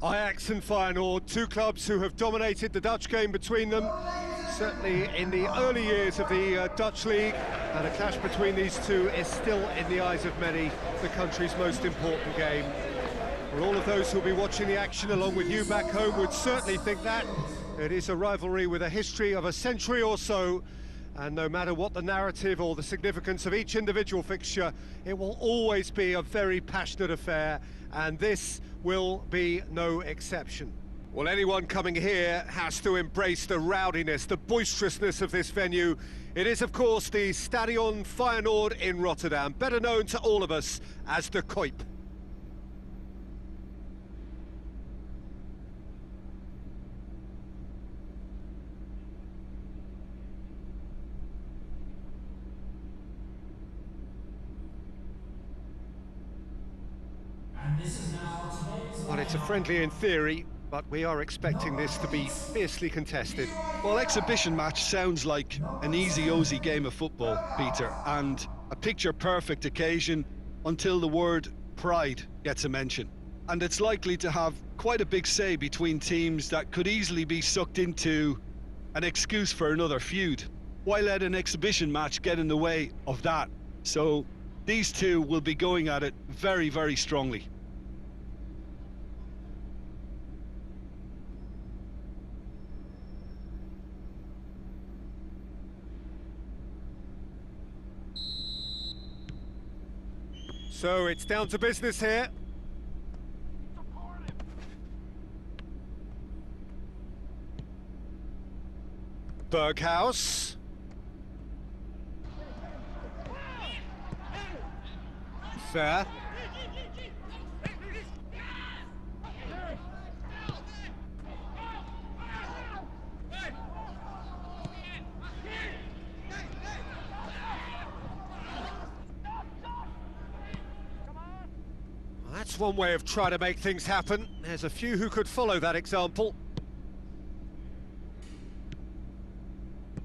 Ajax and Feyenoord, two clubs who have dominated the Dutch game between them, certainly in the early years of the Dutch league, and a clash between these two is still, in the eyes of many, the country's most important game. Well, all of those who'll be watching the action along with you back home would certainly think that. It is a rivalry with a history of a century or so, and no matter what the narrative or the significance of each individual fixture, it will always be a very passionate affair, and this will be no exception. Well, anyone coming here has to embrace the rowdiness, the boisterousness of this venue. It is, of course, the Stadion Feyenoord in Rotterdam, better known to all of us as the Kuip. Well, it's a friendly in theory, but we are expecting this to be fiercely contested. Well, exhibition match sounds like an easy-ozy game of football, Peter, and a picture-perfect occasion until the word pride gets a mention. And it's likely to have quite a big say between teams that could easily be sucked into an excuse for another feud. Why let an exhibition match get in the way of that? So these two will be going at it very, very strongly. So it's down to business here. Berghaus. Fair. That's one way of trying to make things happen. There's a few who could follow that example.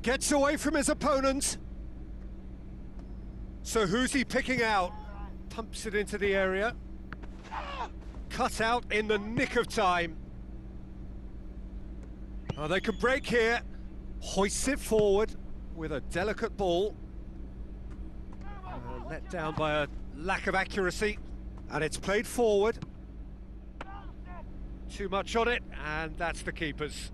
Gets away from his opponent. So who's he picking out? Pumps it into the area. Cut out in the nick of time. Oh, they can break here. Hoists it forward with a delicate ball. Let down by a lack of accuracy. And it's played forward. Too much on it, and that's the keeper's.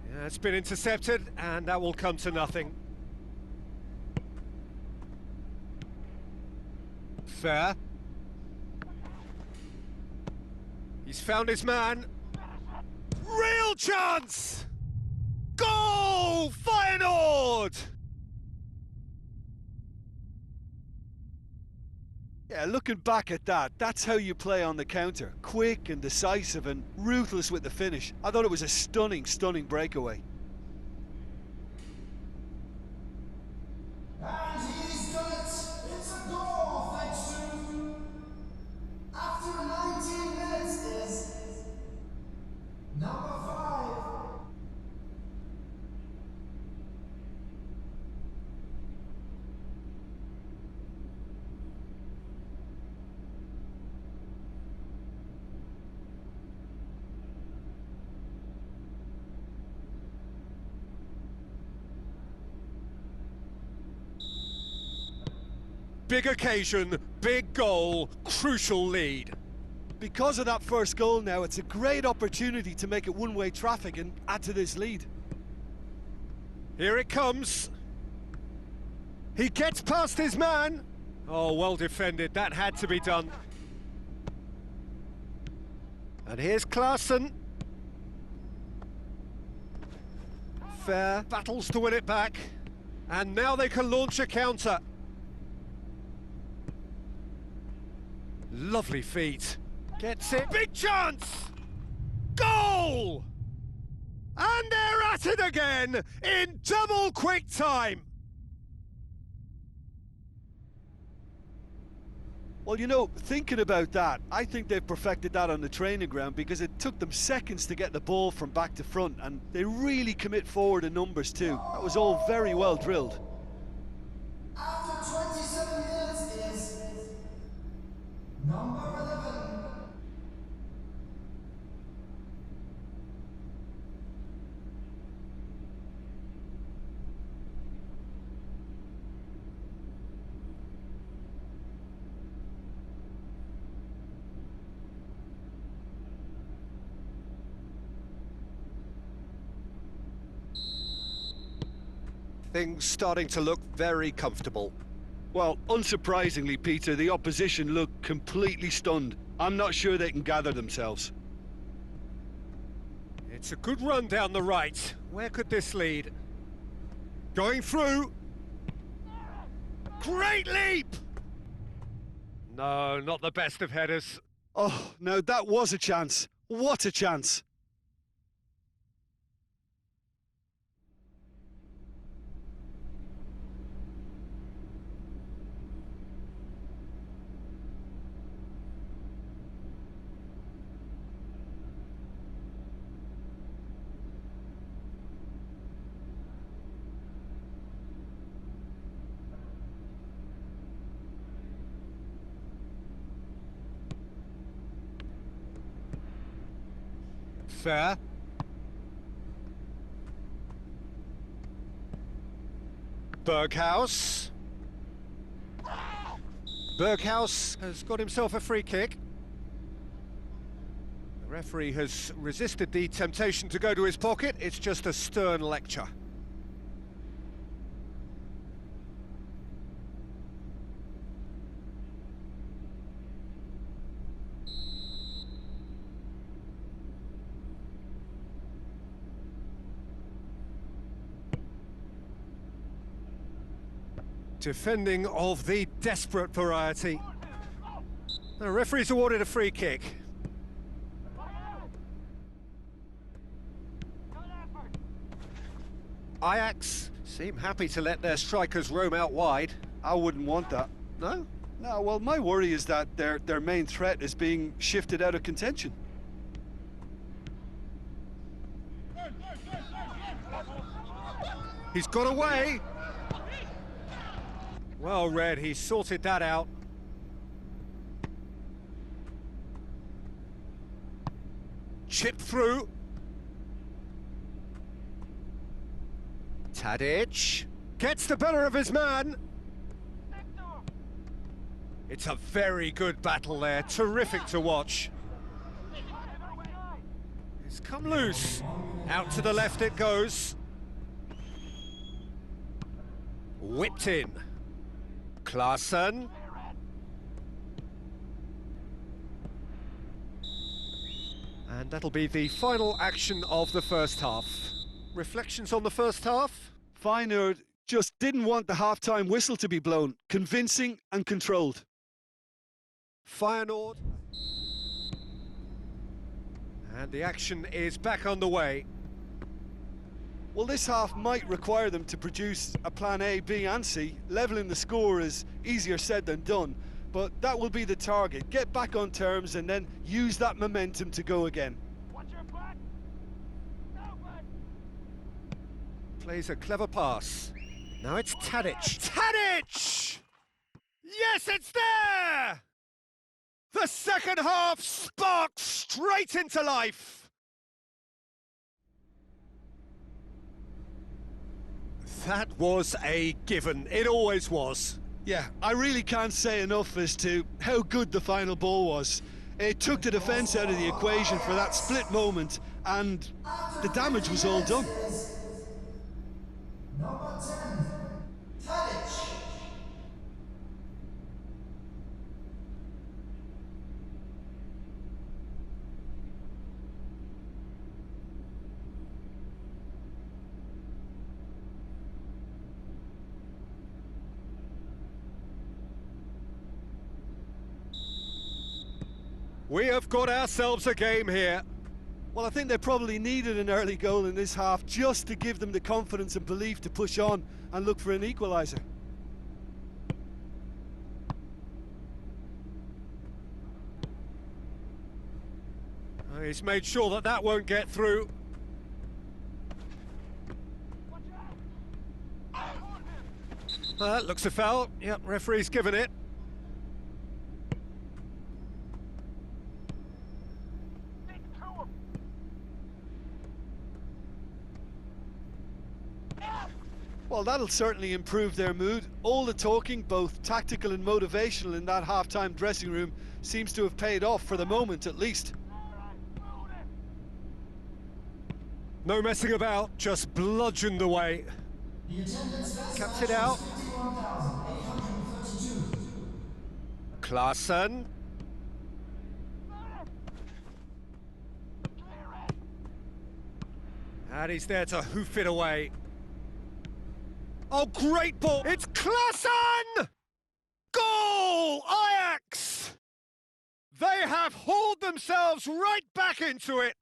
Yeah, it's been intercepted, and that will come to nothing. Fair. He's found his man. Real chance! Goal! Feyenoord! Yeah, looking back at that, that's how you play on the counter. Quick and decisive and ruthless with the finish. I thought it was a stunning, stunning breakaway. And he's done it! It's a goal, thanks to... After 19 minutes is... number 5. Big occasion, big goal, crucial lead. Because of that first goal now, it's a great opportunity to make it one-way traffic and add to this lead. Here it comes. He gets past his man. Oh, well defended, that had to be done. And here's Klaassen. Fair, battles to win it back. And now they can launch a counter. Lovely feet. Gets it. Big chance! Goal! And they're at it again in double quick time. Well, you know, thinking about that, I think they've perfected that on the training ground because it took them seconds to get the ball from back to front, and they really commit forward in numbers too. That was all very well drilled. After 27 minutes is number 11. Things starting to look very comfortable. Well, unsurprisingly, Peter, the opposition look completely stunned. I'm not sure they can gather themselves. It's a good run down the right. Where could this lead? Going through. Great leap! No, not the best of headers. Oh, now that was a chance. What a chance. Fair. Berghaus. Berghaus has got himself a free kick. The referee has resisted the temptation to go to his pocket. It's just a stern lecture. Defending of the desperate variety. The referee's awarded a free kick. Ajax seem happy to let their strikers roam out wide. I wouldn't want that. No? No, well, my worry is that their main threat is being shifted out of contention. He's got away. Well read, he sorted that out. Chipped through. Tadic gets the better of his man. It's a very good battle there, terrific to watch. It's come loose. Out to the left it goes. Whipped in. Klaassen. And that'll be the final action of the first half. Reflections on the first half? Feyenoord just didn't want the half-time whistle to be blown. Convincing and controlled. Feyenoord. And the action is back on the way. Well, this half might require them to produce a plan A, B and C. Levelling the score is easier said than done, but that will be the target. Get back on terms and then use that momentum to go again. Plays a clever pass. Now it's Tadic. Tadic! Yes, it's there! The second half sparks straight into life. That was a given. It always was. Yeah, I really can't say enough as to how good the final ball was. It took the defence out of the equation for that split moment, and the damage was all done. Number 10, Tadic. We have got ourselves a game here. Well, I think they probably needed an early goal in this half just to give them the confidence and belief to push on and look for an equaliser. He's made sure that that won't get through. That looks a foul. Yep, referee's given it. Well, that'll certainly improve their mood. All the talking, both tactical and motivational, in that half-time dressing room seems to have paid off, for the moment at least. No messing about, just bludgeoned away. Cuts it out. Klaassen. And he's there to hoof it away. Oh, great ball! It's Klaassen! Goal! Ajax! They have hauled themselves right back into it.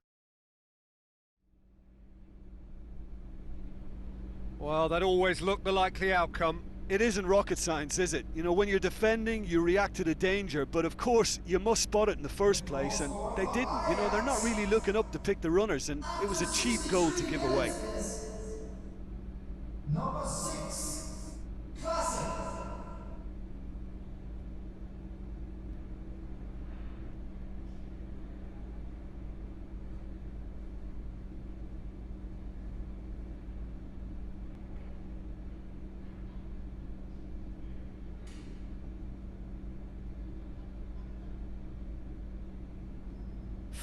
Well, that always looked the likely outcome. It isn't rocket science, is it? You know, when you're defending, you react to the danger, but of course, you must spot it in the first place, and they didn't. You know, they're not really looking up to pick the runners, and it was a cheap goal to give away. Number 6, Classic.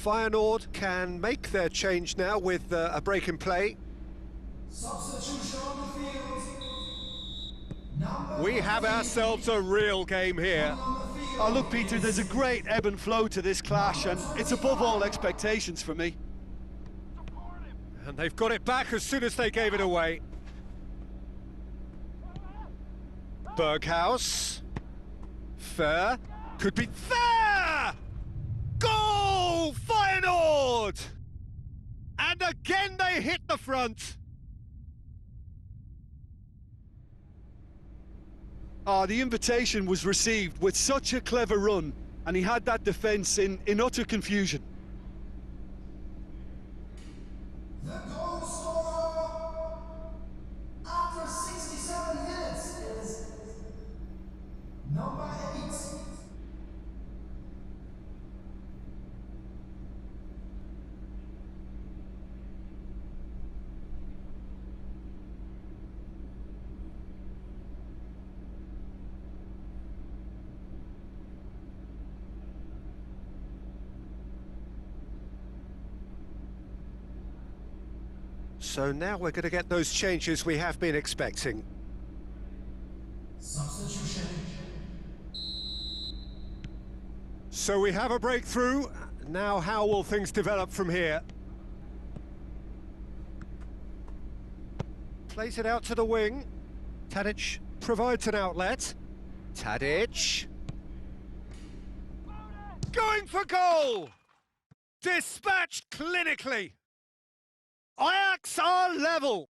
Feyenoord can make their change now with a break in play. Substitution on the field. Number We have ourselves a real game here. Oh, look, Peter, there's a great ebb and flow to this clash, and it's above all expectations for me. And they've got it back as soon as they gave it away. Berghaus. Fair. Could be fair! Goal! Feyenoord! And again they hit the front. The invitation was received with such a clever run, and he had that defence in utter confusion. The goal scorer after 67 minutes is number 8. So now we're going to get those changes we have been expecting. Substitution. So we have a breakthrough. Now how will things develop from here? Plays it out to the wing. Tadic provides an outlet. Tadic. Going for goal! Dispatched clinically. Ajax are level.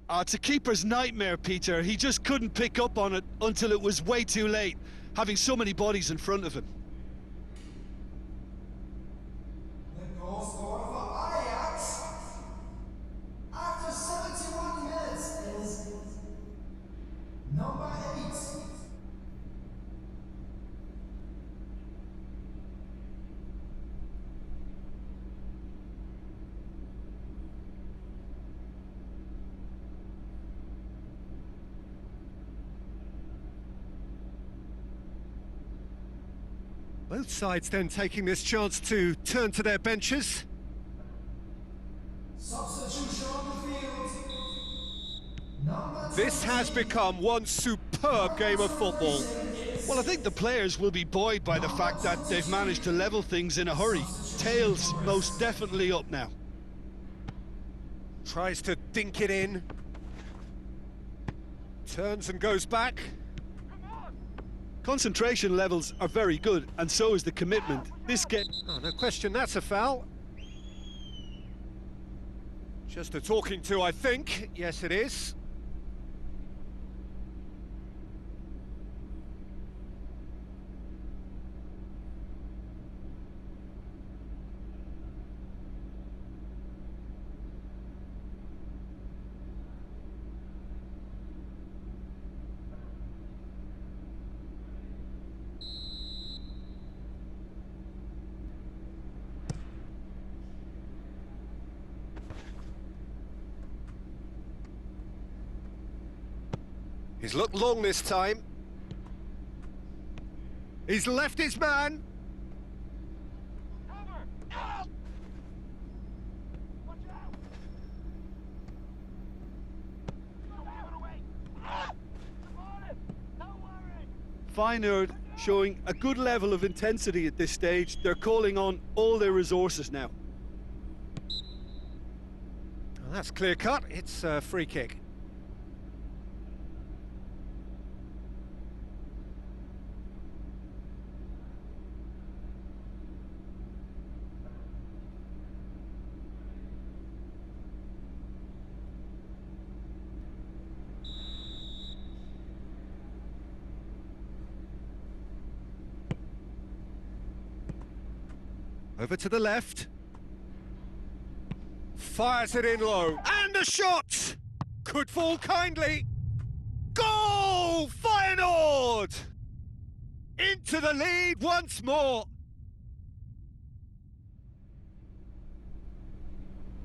It's a keeper's nightmare, Peter. He just couldn't pick up on it until it was way too late, having so many bodies in front of him. The goal scorer for Ajax after 71 minutes is number 8. Both sides then taking this chance to turn to their benches. Substitution on the field. Number This has become one superb game of football. Well, I think the players will be buoyed by the fact that they've managed to level things in a hurry. Tails most definitely up now. Tries to dink it in. Turns and goes back. Concentration levels are very good, and so is the commitment. This game... Oh, no question, that's a foul. Just a talking to, I think. Yes, it is. He's looked long this time. He's left his man. Feyenoord showing a good level of intensity at this stage. They're calling on all their resources now. Well, that's clear cut. It's a free kick. Over to the left. Fires it in low. And the shot! Could fall kindly. Goal! Feyenoord! Into the lead once more.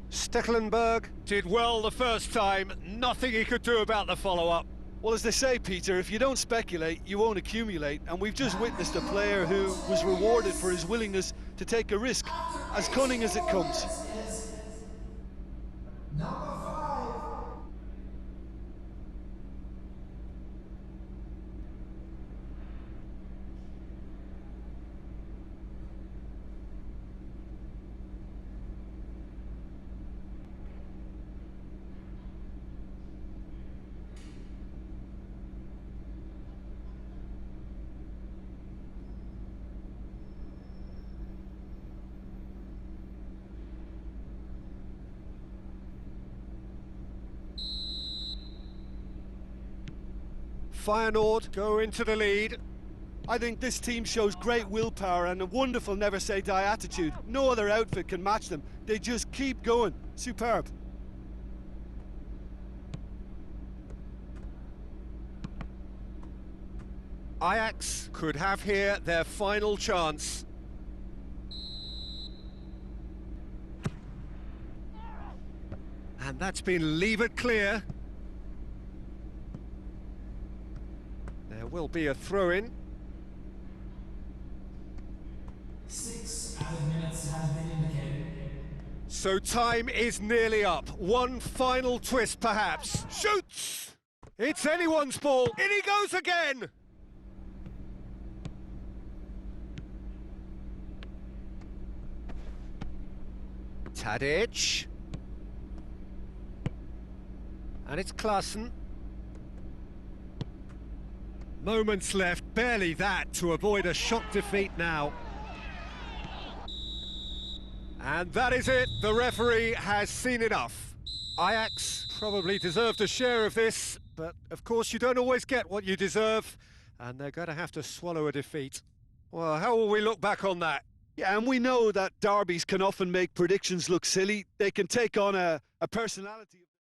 Stekelenburg did well the first time. Nothing he could do about the follow-up. Well, as they say, Peter, if you don't speculate, you won't accumulate. And we've just witnessed a player who was rewarded for his willingness to take a risk, as cunning as it comes. Number 5. Feyenoord go into the lead. I think this team shows great willpower and a wonderful never-say-die attitude. No other outfit can match them. They just keep going. Superb. Ajax could have here their final chance. And that's been levered clear. There will be a throw-in. 6 added minutes have been indicated. So time is nearly up. One final twist, perhaps. Shoots! It's anyone's ball. In he goes again! Tadic. And it's Klaassen. Moments left, barely that, to avoid a shock defeat now. And that is it, the referee has seen enough. Ajax probably deserved a share of this, but of course you don't always get what you deserve, and they're going to have to swallow a defeat. Well, how will we look back on that? Yeah, and we know that derbies can often make predictions look silly. They can take on a personality.